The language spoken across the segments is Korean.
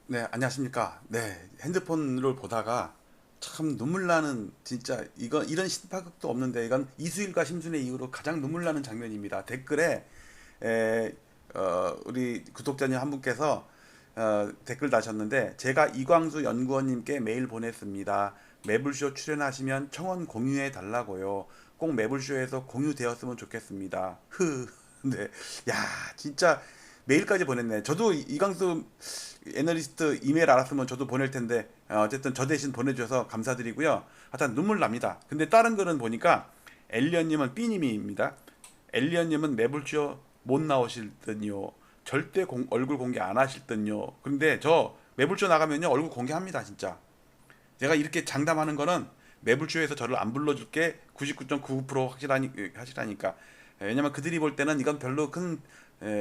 네, 안녕하십니까. 네, 핸드폰을 보다가 참 눈물 나는 진짜 이거 이런 신파극도 없는데 이건 이수일과 심순의 이후로 가장 눈물 나는 장면입니다. 댓글에 에, 우리 구독자님 한 분께서 댓글 다셨는데 제가 이광수 연구원님께 메일 보냈습니다. 매불쇼 출연하시면 청원 공유해 달라고요. 꼭 매불쇼에서 공유되었으면 좋겠습니다. 네, 야 진짜 메일까지 보냈네. 저도 이광수 애널리스트 이메일 알았으면 저도 보낼 텐데 어쨌든 저 대신 보내주셔서 감사드리고요. 하여튼 눈물 납니다. 근데 다른 거는 보니까 엘리언님은 B님입니다. 엘리언님은 매불쇼 못 나오실 듯요. 절대 얼굴 공개 안 하실 듯요. 근데 저 매불쇼 나가면요 얼굴 공개합니다 진짜. 제가 이렇게 장담하는 거는 매불쇼에서 저를 안 불러줄게 99.99% 확실하니까. 왜냐면 그들이 볼 때는 이건 별로 큰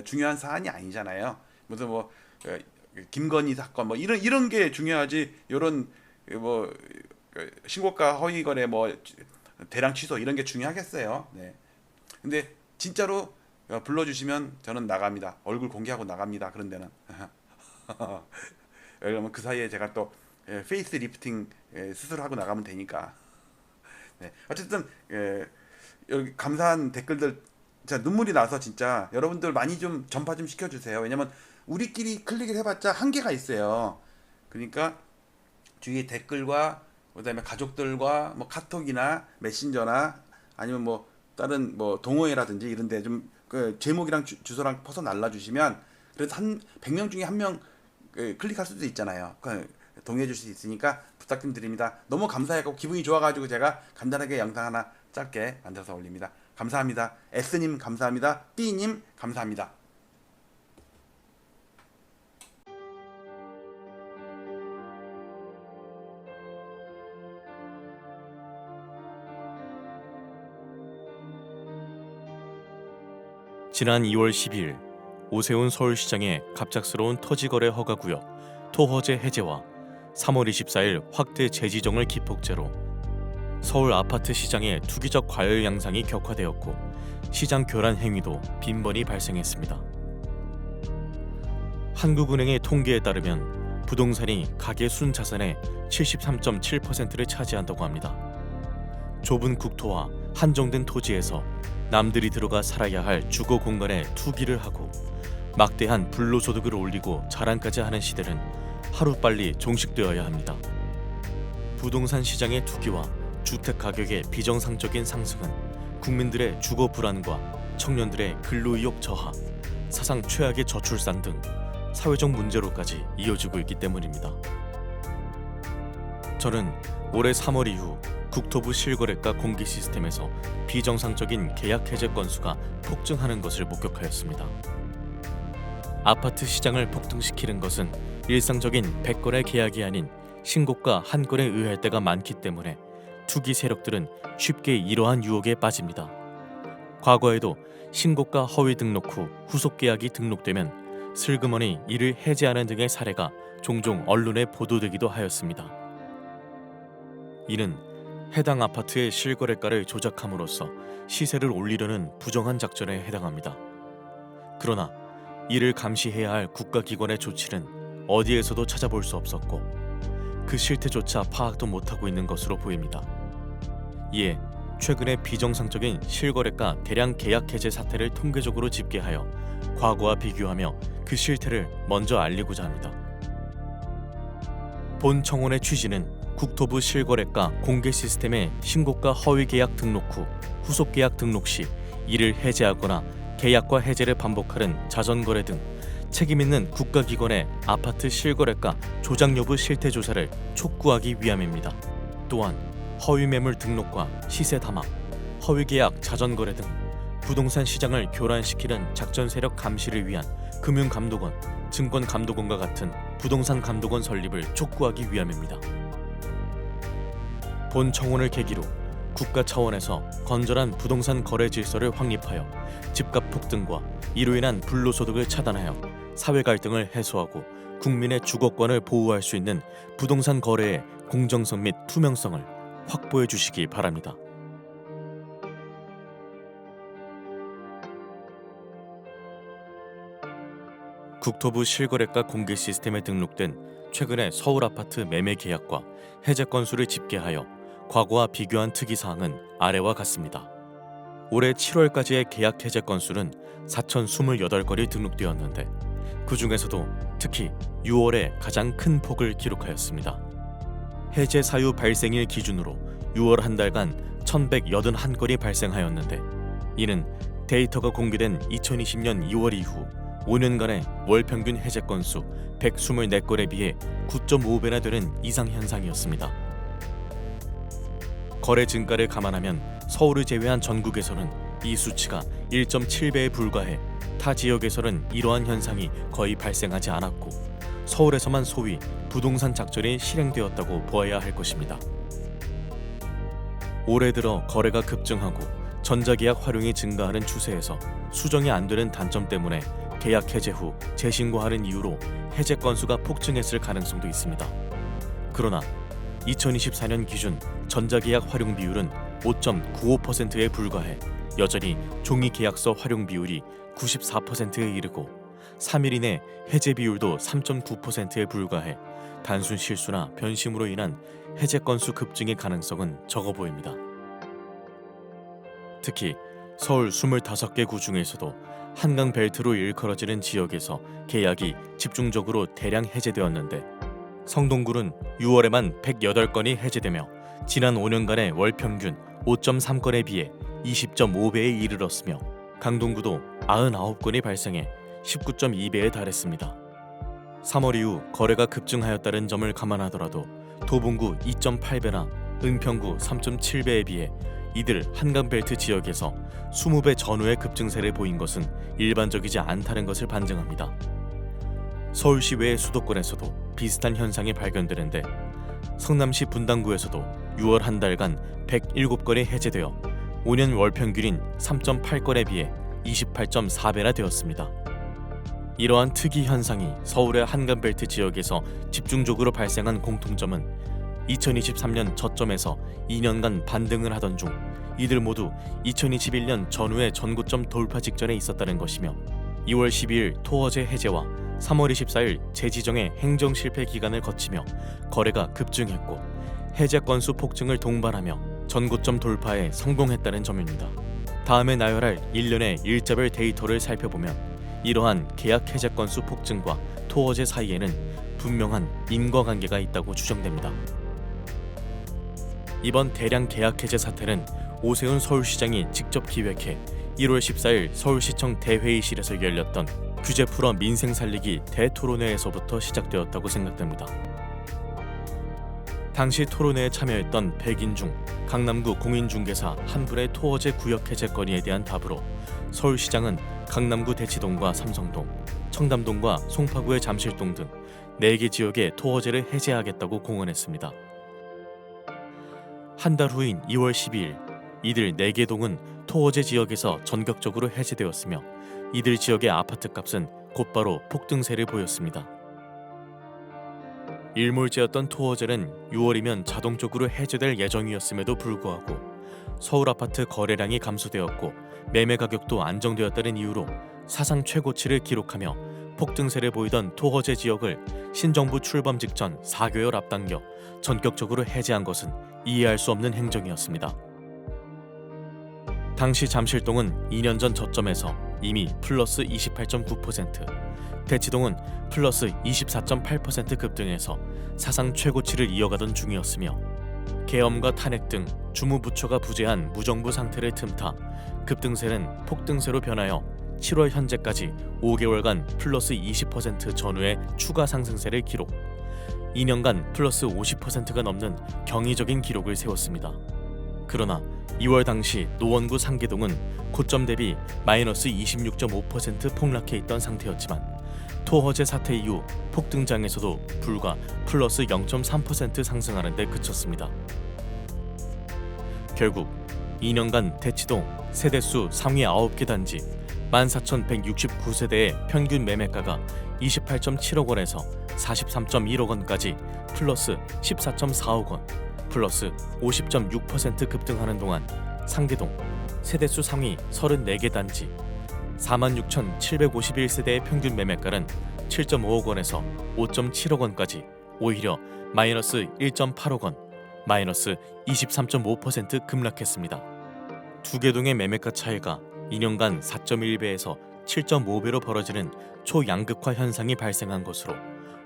중요한 사안이 아니잖아요. 무슨 뭐 김건희 사건 뭐 이런 게 중요하지. 이런 뭐 신고가 허위 거래 뭐 대량 취소 이런 게 중요하겠어요. 네. 근데 진짜로 불러주시면 저는 나갑니다. 얼굴 공개하고 나갑니다. 그런 데는. 왜냐면 그 사이에 제가 또 페이스 리프팅 수술하고 나가면 되니까. 네. 어쨌든 여기 감사한 댓글들 진짜 눈물이 나서 진짜 여러분들 많이 좀 전파 좀 시켜주세요. 왜냐면 우리끼리 클릭을 해봤자 한계가 있어요. 그러니까 주위에 댓글과 그다음에 가족들과 뭐 카톡이나 메신저나 아니면 뭐 다른 뭐 동호회라든지 이런데 좀 그 제목이랑 주소랑 퍼서 날라주시면 그래도 한 100명 중에 한 명 클릭할 수도 있잖아요. 동의해 줄 수 있으니까 부탁 좀 드립니다. 너무 감사해고 기분이 좋아가지고 제가 간단하게 영상 하나 짧게 만들어서 올립니다. 감사합니다. S님 감사합니다. B님 감사합니다. 지난 2월 12일 오세훈 서울시장의 갑작스러운 토지거래 허가구역 토허제 해제와 3월 24일 확대 재지정을 기폭제로 서울 아파트 시장의 투기적 과열 양상이 격화되었고 시장 교란 행위도 빈번히 발생했습니다. 한국은행의 통계에 따르면 부동산이 가계 순자산의 73.7%를 차지한다고 합니다. 좁은 국토와 한정된 토지에서 남들이 들어가 살아야 할 주거 공간에 투기를 하고 막대한 불로소득을 올리고 자랑까지 하는 시대는 하루빨리 종식되어야 합니다. 부동산 시장의 투기와 주택 가격의 비정상적인 상승은 국민들의 주거 불안과 청년들의 근로의욕 저하, 사상 최악의 저출산 등 사회적 문제로까지 이어지고 있기 때문입니다. 저는 올해 3월 이후 국토부 실거래가 공개 시스템에서 비정상적인 계약 해제 건수가 폭증하는 것을 목격하였습니다. 아파트 시장을 폭등시키는 것은 일상적인 100건의 계약이 아닌 신고가 한 건에 의할 때가 많기 때문에 투기 세력들은 쉽게 이러한 유혹에 빠집니다. 과거에도 신고가 허위 등록 후 후속 계약이 등록되면 슬그머니 이를 해제하는 등의 사례가 종종 언론에 보도되기도 하였습니다. 이는 해당 아파트의 실거래가를 조작함으로써 시세를 올리려는 부정한 작전에 해당합니다. 그러나 이를 감시해야 할 국가기관의 조치는 어디에서도 찾아볼 수 없었고 그 실태조차 파악도 못하고 있는 것으로 보입니다. 이에 최근에 비정상적인 실거래가 대량 계약 해제 사태를 통계적으로 집계하여 과거와 비교하며 그 실태를 먼저 알리고자 합니다. 본 청원의 취지는 국토부 실거래가 공개 시스템의 신고가 허위 계약 등록 후 후속 계약 등록 시 이를 해제하거나 계약과 해제를 반복하는 자전거래 등 책임 있는 국가기관의 아파트 실거래가 조작 여부 실태 조사를 촉구하기 위함입니다. 또한 허위 매물 등록과 시세 담합, 허위 계약 자전거래 등 부동산 시장을 교란시키는 작전 세력 감시를 위한 금융감독원, 증권감독원과 같은 부동산 감독원 설립을 촉구하기 위함입니다. 본 청원을 계기로 국가 차원에서 건전한 부동산 거래 질서를 확립하여 집값 폭등과 이로 인한 불로소득을 차단하여 사회 갈등을 해소하고 국민의 주거권을 보호할 수 있는 부동산 거래의 공정성 및 투명성을 확보해 주시기 바랍니다. 국토부 실거래가 공개 시스템에 등록된 최근의 서울 아파트 매매 계약과 해제 건수를 집계하여 과거와 비교한 특이사항은 아래와 같습니다. 올해 7월까지의 계약 해제 건수는 4,028건이 등록되었는데 그 중에서도 특히 6월에 가장 큰 폭을 기록하였습니다. 해제 사유 발생일 기준으로 6월 한 달간 1,181건이 발생하였는데 이는 데이터가 공개된 2020년 2월 이후 5년간의 월 평균 해제 건수 124건에 비해 9.5배나 되는 이상 현상이었습니다. 거래 증가를 감안하면 서울을 제외한 전국에서는 이 수치가 1.7배에 불과해 타 지역에서는 이러한 현상이 거의 발생하지 않았고 서울에서만 소위 부동산 작전이 실행되었다고 보아야 할 것입니다. 올해 들어 거래가 급증하고 전자계약 활용이 증가하는 추세에서 수정이 안 되는 단점 때문에 계약 해제 후 재신고하는 이유로 해제 건수가 폭증했을 가능성도 있습니다. 그러나 2024년 기준 전자계약 활용 비율은 5.95%에 불과해 여전히 종이 계약서 활용 비율이 94%에 이르고 3일 이내 해제 비율도 3.9%에 불과해 단순 실수나 변심으로 인한 해제 건수 급증의 가능성은 적어 보입니다. 특히 서울 25개 구 중에서도 한강 벨트로 일컬어지는 지역에서 계약이 집중적으로 대량 해제되었는데 성동구는 6월에만 108건이 해제되며 지난 5년간의 월 평균 5.3건에 비해 20.5배에 이르렀으며 강동구도 99건이 발생해 19.2배에 달했습니다. 3월 이후 거래가 급증하였다는 점을 감안하더라도 도봉구 2.8배나 은평구 3.7배에 비해 이들 한강벨트 지역에서 20배 전후의 급증세를 보인 것은 일반적이지 않다는 것을 반증합니다. 서울시 외의 수도권에서도 비슷한 현상이 발견되는데 성남시 분당구에서도 6월 한 달간 107건이 해제되어 5년 월 평균인 3.8건에 비해 28.4배나 되었습니다. 이러한 특이 현상이 서울의 한강벨트 지역에서 집중적으로 발생한 공통점은 2023년 저점에서 2년간 반등을 하던 중 이들 모두 2021년 전후의 전고점 돌파 직전에 있었다는 것이며 2월 12일 토어제 해제와 3월 24일 재지정의 행정 실패 기간을 거치며 거래가 급증했고 해제 건수 폭증을 동반하며 전고점 돌파에 성공했다는 점입니다. 다음에 나열할 1년의 일자별 데이터를 살펴보면 이러한 계약 해제 건수 폭증과 토어제 사이에는 분명한 인과관계가 있다고 추정됩니다. 이번 대량 계약 해제 사태는 오세훈 서울시장이 직접 기획해 1월 14일 서울시청 대회의실에서 열렸던 규제 풀어 민생 살리기 대토론회에서부터 시작되었다고 생각됩니다. 당시 토론회에 참여했던 100인 중 강남구 공인중개사 한 분의 토어제 구역 해제 건의에 대한 답으로 서울시장은 강남구 대치동과 삼성동, 청담동과 송파구의 잠실동 등 4개 지역의 토어제를 해제하겠다고 공언했습니다. 한 달 후인 2월 12일 이들 4개 동은 토어제 지역에서 전격적으로 해제되었으며 이들 지역의 아파트값은 곧바로 폭등세를 보였습니다. 일몰제였던 토어제는 6월이면 자동적으로 해제될 예정이었음에도 불구하고 서울 아파트 거래량이 감소되었고 매매 가격도 안정되었다는 이유로 사상 최고치를 기록하며 폭등세를 보이던 토어제 지역을 신정부 출범 직전 4개월 앞당겨 전격적으로 해제한 것은 이해할 수 없는 행정이었습니다. 당시 잠실동은 2년 전 저점에서 이미 플러스 28.9%, 대치동은 플러스 24.8% 급등해서 사상 최고치를 이어가던 중이었으며 계엄과 탄핵 등 주무부처가 부재한 무정부 상태를 틈타 급등세는 폭등세로 변하여 7월 현재까지 5개월간 플러스 20% 전후의 추가 상승세를 기록, 2년간 플러스 50%가 넘는 경이적인 기록을 세웠습니다. 그러나 2월 당시 노원구 상계동은 고점 대비 마이너스 26.5% 폭락해 있던 상태였지만 토허제 사태 이후 폭등장에서도 불과 플러스 0.3% 상승하는 데 그쳤습니다. 결국 2년간 대치동 세대수 상위 9개 단지 14,169세대의 평균 매매가가 28.7억 원에서 43.1억 원까지 플러스 14.4억 원, 플러스 50.6% 급등하는 동안 상계동 세대수 상위 34개 단지 46,751세대의 평균 매매가는 7.5억 원에서 5.7억 원까지 오히려 마이너스 1.8억 원, 마이너스 23.5% 급락했습니다. 두 개 동의 매매가 차이가 2년간 4.1배에서 7.5배로 벌어지는 초양극화 현상이 발생한 것으로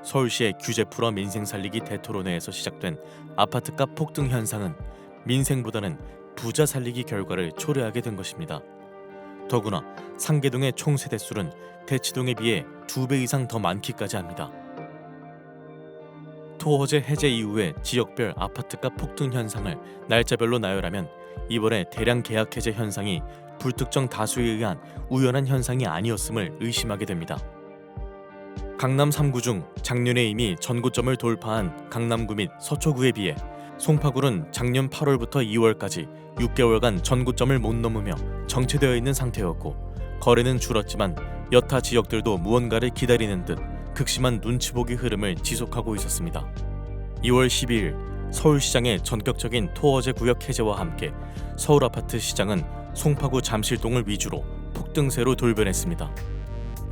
서울시의 규제 풀어 민생 살리기 대토론회에서 시작된 아파트값 폭등 현상은 민생보다는 부자 살리기 결과를 초래하게 된 것입니다. 더구나 상계동의 총 세대수는 대치동에 비해 2배 이상 더 많기까지 합니다. 토호제 해제 이후의 지역별 아파트값 폭등 현상을 날짜별로 나열하면 이번에 대량 계약 해제 현상이 불특정 다수에 의한 우연한 현상이 아니었음을 의심하게 됩니다. 강남 3구 중 작년에 이미 전고점을 돌파한 강남구 및 서초구에 비해 송파구는 작년 8월부터 2월까지 6개월간 전고점을 못 넘으며 정체되어 있는 상태였고 거래는 줄었지만 여타 지역들도 무언가를 기다리는 듯 극심한 눈치보기 흐름을 지속하고 있었습니다. 2월 12일 서울시장의 전격적인 토어제 구역 해제와 함께 서울 아파트 시장은 송파구 잠실동을 위주로 폭등세로 돌변했습니다.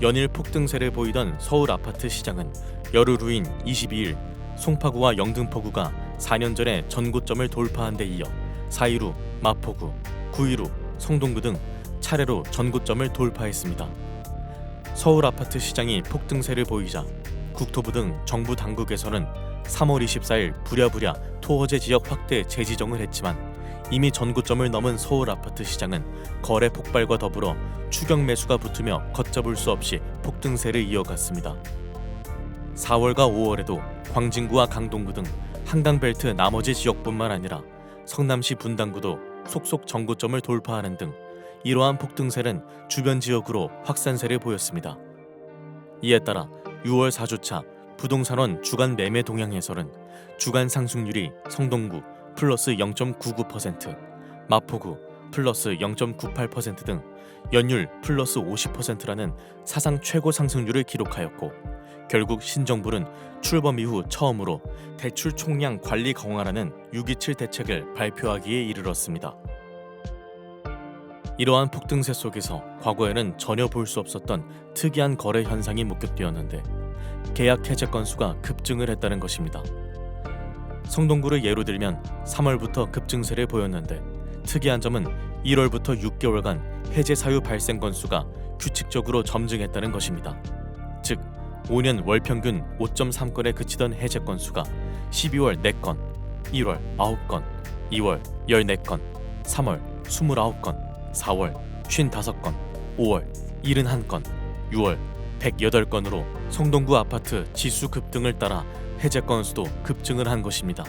연일 폭등세를 보이던 서울 아파트 시장은 열흘 후인 22일 송파구와 영등포구가 4년 전에 전고점을 돌파한 데 이어 4일 후 마포구, 9일 후 성동구 등 차례로 전고점을 돌파했습니다. 서울 아파트 시장이 폭등세를 보이자 국토부 등 정부 당국에서는 3월 24일 부랴부랴 토호제 지역 확대 재지정을 했지만 이미 전고점을 넘은 서울 아파트 시장은 거래 폭발과 더불어 추격 매수가 붙으며 걷잡을 수 없이 폭등세를 이어갔습니다. 4월과 5월에도 광진구와 강동구 등 한강벨트 나머지 지역뿐만 아니라 성남시 분당구도 속속 전고점을 돌파하는 등 이러한 폭등세는 주변 지역으로 확산세를 보였습니다. 이에 따라 6월 4주차 부동산원 주간 매매 동향에서는 주간 상승률이 성동구 플러스 0.99%, 마포구 플러스 0.98% 등 연율 플러스 50%라는 사상 최고 상승률을 기록하였고 결국 신정부는 출범 이후 처음으로 대출 총량 관리 강화라는 6.27 대책을 발표하기에 이르렀습니다. 이러한 폭등세 속에서 과거에는 전혀 볼 수 없었던 특이한 거래 현상이 목격되었는데 계약 해제 건수가 급증을 했다는 것입니다. 성동구를 예로 들면 3월부터 급증세를 보였는데 특이한 점은 1월부터 6개월간 해제 사유 발생 건수가 규칙적으로 점증했다는 것입니다. 즉 5년 월 평균 5.3건에 그치던 해제 건수가 12월 4건, 1월 9건, 2월 14건, 3월 29건, 4월 55건, 5월 71건, 6월 108건으로 성동구 아파트 지수 급등을 따라 해제 건수도 급증을 한 것입니다.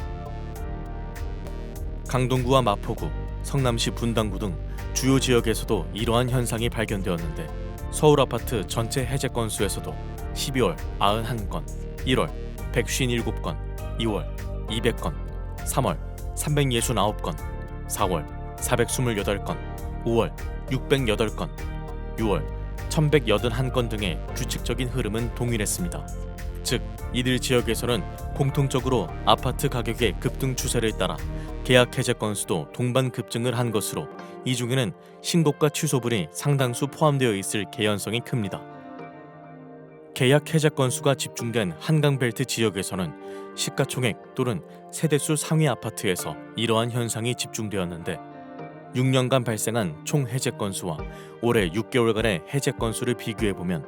강동구와 마포구, 성남시 분당구 등 주요 지역에서도 이러한 현상이 발견되었는데 서울 아파트 전체 해제 건수에서도 12월 91건, 1월 157건, 2월 200건, 3월 369건, 4월 428건, 5월 608건, 6월 1181건 등의 규칙적인 흐름은 동일했습니다. 즉 이들 지역에서는 공통적으로 아파트 가격의 급등 추세를 따라 계약 해제 건수도 동반 급증을 한 것으로 이 중에는 신고가 취소분이 상당수 포함되어 있을 개연성이 큽니다. 계약 해제 건수가 집중된 한강벨트 지역에서는 시가총액 또는 세대수 상위 아파트에서 이러한 현상이 집중되었는데 6년간 발생한 총 해제 건수와 올해 6개월간의 해제 건수를 비교해보면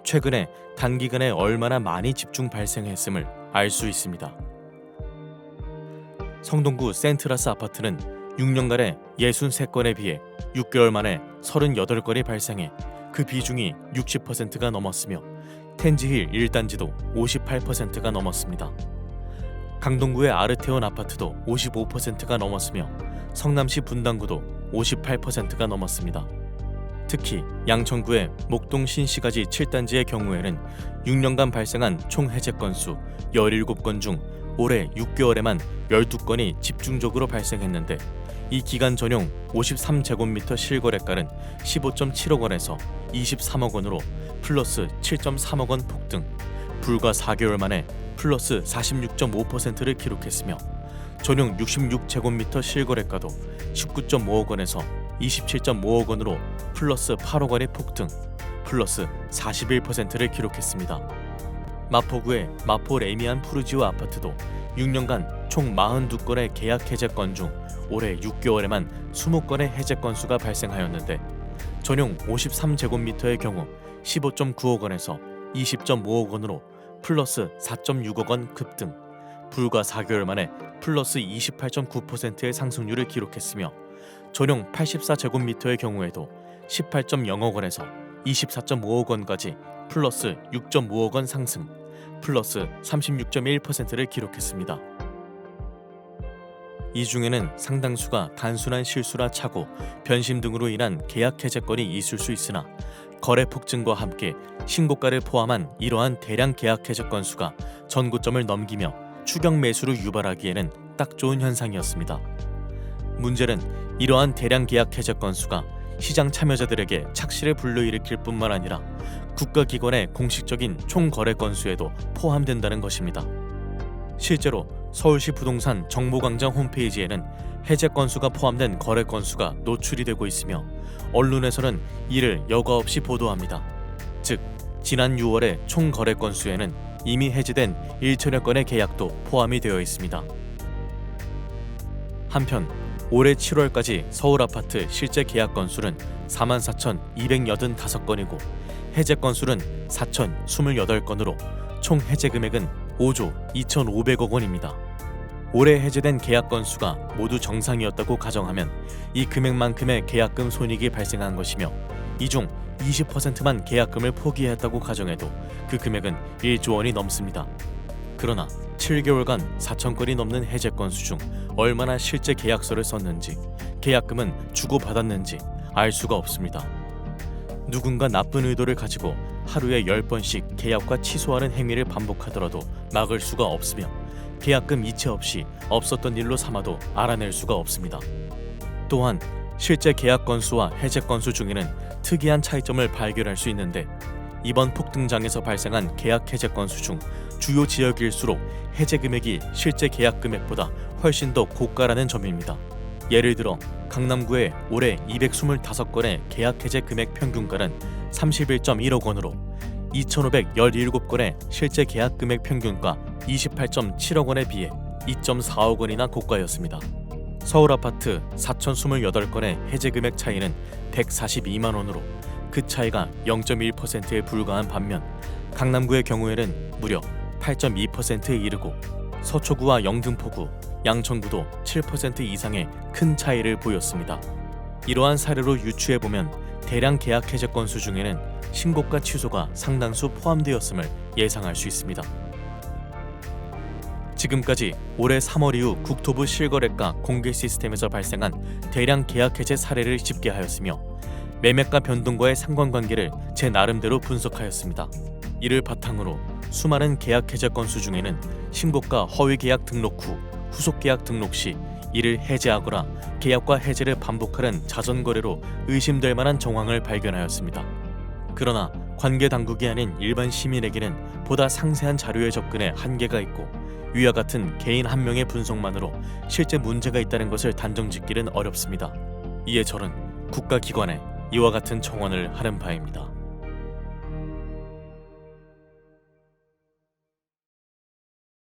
최근에 단기간에 얼마나 많이 집중 발생했음을 알 수 있습니다. 성동구 센트라스 아파트는 6년간에 63건에 비해 6개월 만에 38건이 발생해 그 비중이 60%가 넘었으며 텐지힐 1단지도 58%가 넘었습니다. 강동구의 아르테온 아파트도 55%가 넘었으며 성남시 분당구도 58%가 넘었습니다. 특히 양천구의 목동 신시가지 7단지의 경우에는 6년간 발생한 총 해제 건수 17건 중 올해 6개월에만 12건이 집중적으로 발생했는데 이 기간 전용 53제곱미터 실거래가는 15.7억 원에서 23억 원으로 플러스 7.3억 원 폭등, 불과 4개월 만에 플러스 46.5%를 기록했으며 전용 66제곱미터 실거래가도 19.5억 원에서 27.5억 원으로 플러스 8억 원의 폭등, 플러스 41%를 기록했습니다. 마포구의 마포 레미안 푸르지오 아파트도 6년간 총 42건의 계약 해제 건 중 올해 6개월에만 20건의 해제 건수가 발생하였는데 전용 53제곱미터의 경우 15.9억 원에서 20.5억 원으로 플러스 4.6억 원 급등, 불과 4개월 만에 플러스 28.9%의 상승률을 기록했으며 전용 84제곱미터의 경우에도 18.0억 원에서 24.5억 원까지 플러스 6.5억 원 상승, 플러스 36.1%를 기록했습니다. 이 중에는 상당수가 단순한 실수나 착오, 변심 등으로 인한 계약 해제건이 있을 수 있으나 거래 폭증과 함께 신고가를 포함한 이러한 대량 계약 해제 건수가 전고점을 넘기며 추격 매수를 유발하기에는 딱 좋은 현상이었습니다. 문제는 이러한 대량 계약 해제 건수가 시장 참여자들에게 착시를 불러일으킬 뿐만 아니라 국가기관의 공식적인 총 거래 건수에도 포함된다는 것입니다. 실제로 서울시 부동산 정보광장 홈페이지에는 해제 건수가 포함된 거래 건수가 노출이 되고 있으며 언론에서는 이를 여과 없이 보도합니다. 즉, 지난 6월의 총 거래 건수에는 이미 해제된 1천여 건의 계약도 포함이 되어 있습니다. 한편 올해 7월까지 서울 아파트 실제 계약 건수는 44,285건이고 해제 건수는 4,028건으로 총 해제 금액은 5조 2,500억 원입니다. 올해 해제된 계약 건수가 모두 정상이었다고 가정하면 이 금액만큼의 계약금 손익이 발생한 것이며 이 중 20%만 계약금을 포기했다고 가정해도 그 금액은 1조 원이 넘습니다. 그러나 7개월간 4,000건이 넘는 해제 건수 중 얼마나 실제 계약서를 썼는지, 계약금은 주고받았는지 알 수가 없습니다. 누군가 나쁜 의도를 가지고 하루에 10번씩 계약과 취소하는 행위를 반복하더라도 막을 수가 없으며 계약금 이체 없이 없었던 일로 삼아도 알아낼 수가 없습니다. 또한 실제 계약 건수와 해제 건수 중에는 특이한 차이점을 발견할 수 있는데 이번 폭등장에서 발생한 계약 해제 건수 중 주요 지역일수록 해제 금액이 실제 계약 금액보다 훨씬 더 고가라는 점입니다. 예를 들어 강남구의 올해 225건의 계약 해제 금액 평균가는 31.1억 원으로 2,517건의 실제 계약 금액 평균가 28.7억 원에 비해 2.4억 원이나 고가였습니다. 서울 아파트 4,028건의 해제 금액 차이는 142만 원으로 그 차이가 0.1%에 불과한 반면 강남구의 경우에는 무려 8.2%에 이르고 서초구와 영등포구, 양천구도 7% 이상의 큰 차이를 보였습니다. 이러한 사례로 유추해보면 대량 계약 해제 건수 중에는 신고가 취소가 상당수 포함되었음을 예상할 수 있습니다. 지금까지 올해 3월 이후 국토부 실거래가 공개 시스템에서 발생한 대량 계약 해제 사례를 집계하였으며 매매가 변동과의 상관관계를 제 나름대로 분석하였습니다. 이를 바탕으로 수많은 계약 해제 건수 중에는 신고가 허위 계약 등록 후 후속 계약 등록 시 이를 해제하거나 계약과 해제를 반복하는 자전거래로 의심될 만한 정황을 발견하였습니다. 그러나 관계 당국이 아닌 일반 시민에게는 보다 상세한 자료에 접근에 한계가 있고 위와 같은 개인 한 명의 분석만으로 실제 문제가 있다는 것을 단정짓기는 어렵습니다. 이에 저는 국가기관에 이와 같은 청원을 하는 바입니다.